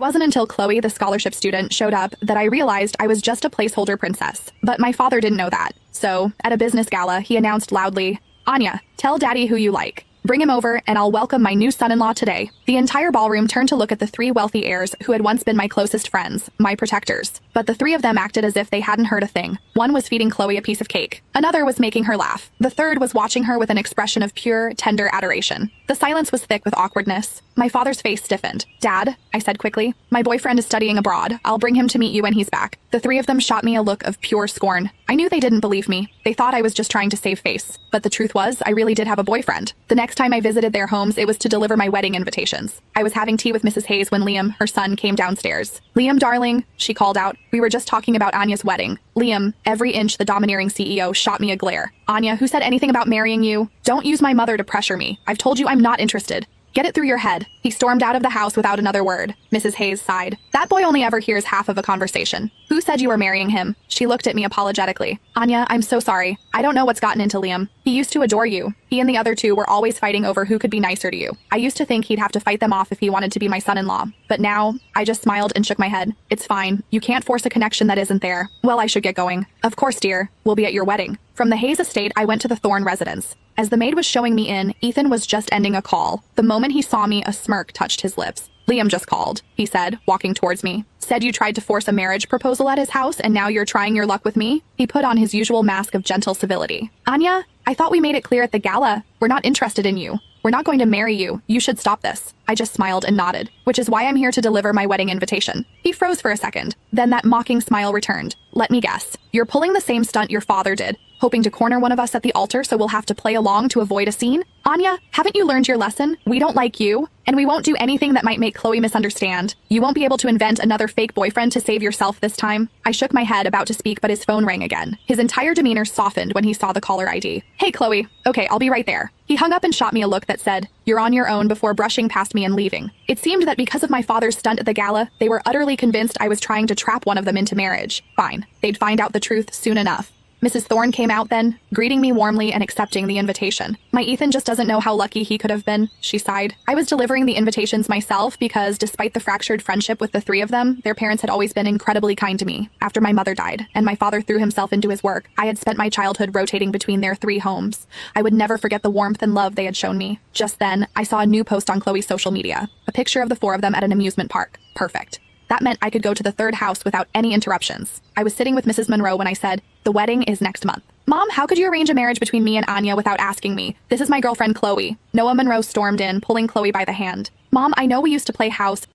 It wasn't until Chloe, the scholarship student, showed up that I realized I was just a placeholder princess. But my father didn't know that. So, at a business gala, he announced loudly, "Anya, tell Daddy who you like. Bring him over, and I'll welcome my new son-in-law today." The entire ballroom turned to look at the three wealthy heirs who had once been my closest friends, my protectors. But the three of them acted as if they hadn't heard a thing. One was feeding Chloe a piece of cake. Another was making her laugh. The third was watching her with an expression of pure, tender adoration. The silence was thick with awkwardness. My father's face stiffened. "Dad," I said quickly, "my boyfriend is studying abroad. I'll bring him to meet you when he's back." The three of them shot me a look of pure scorn. I knew they didn't believe me. They thought I was just trying to save face. But the truth was, I really did have a boyfriend. The next time I visited their homes, it was to deliver my wedding invitations. I was having tea with Mrs. Hayes when Liam, her son, came downstairs. "Liam, darling," she called out, "we were just talking about Anya's wedding." Liam, every inch the domineering CEO, shot me a glare. "Anya, who said anything about marrying you? Don't use my mother to pressure me. I've told you I'm not interested. Get it through your head." He stormed out of the house without another word. Mrs. Hayes sighed. "That boy only ever hears half of a conversation. Who said you were marrying him?" She looked at me apologetically. "Anya, I'm so sorry. I don't know what's gotten into Liam. He used to adore you. He and the other two were always fighting over who could be nicer to you. I used to think he'd have to fight them off if he wanted to be my son-in-law. But now," I just smiled and shook my head. "It's fine. You can't force a connection that isn't there. Well, I should get going." "Of course, dear. We'll be at your wedding." From the Hayes estate, I went to the Thorne residence. As the maid was showing me in, Ethan was just ending a call. The moment he saw me, a smirk touched his lips. "Liam just called," he said, walking towards me. "Said you tried to force a marriage proposal at his house and now you're trying your luck with me?" He put on his usual mask of gentle civility. "Anya, I thought we made it clear at the gala. We're not interested in you. We're not going to marry you. You should stop this." I just smiled and nodded, which is why I'm here to deliver my wedding invitation. He froze for a second. Then that mocking smile returned. "Let me guess. You're pulling the same stunt your father did, hoping to corner one of us at the altar so we'll have to play along to avoid a scene? Anya, haven't you learned your lesson? We don't like you, and we won't do anything that might make Chloe misunderstand. You won't be able to invent another fake boyfriend to save yourself this time." I shook my head, about to speak, but his phone rang again. His entire demeanor softened when he saw the caller ID. "Hey, Chloe. Okay, I'll be right there." He hung up and shot me a look that said, "You're on your own," before brushing past me and leaving. It seemed that because of my father's stunt at the gala, they were utterly convinced I was trying to trap one of them into marriage. Fine. They'd find out the truth soon enough. Mrs. Thorne came out then, greeting me warmly and accepting the invitation. "My Ethan just doesn't know how lucky he could have been," she sighed. I was delivering the invitations myself because, despite the fractured friendship with the three of them, their parents had always been incredibly kind to me. After my mother died, and my father threw himself into his work, I had spent my childhood rotating between their three homes. I would never forget the warmth and love they had shown me. Just then, I saw a new post on Chloe's social media. A picture of the four of them at an amusement park. Perfect. That meant I could go to the third house without any interruptions. I was sitting with Mrs. Monroe when I said, "The wedding is next month." "Mom, how could you arrange a marriage between me and Anya without asking me? This is my girlfriend, Chloe." Noah Monroe stormed in, pulling Chloe by the hand. "Mom, I know we used to play house,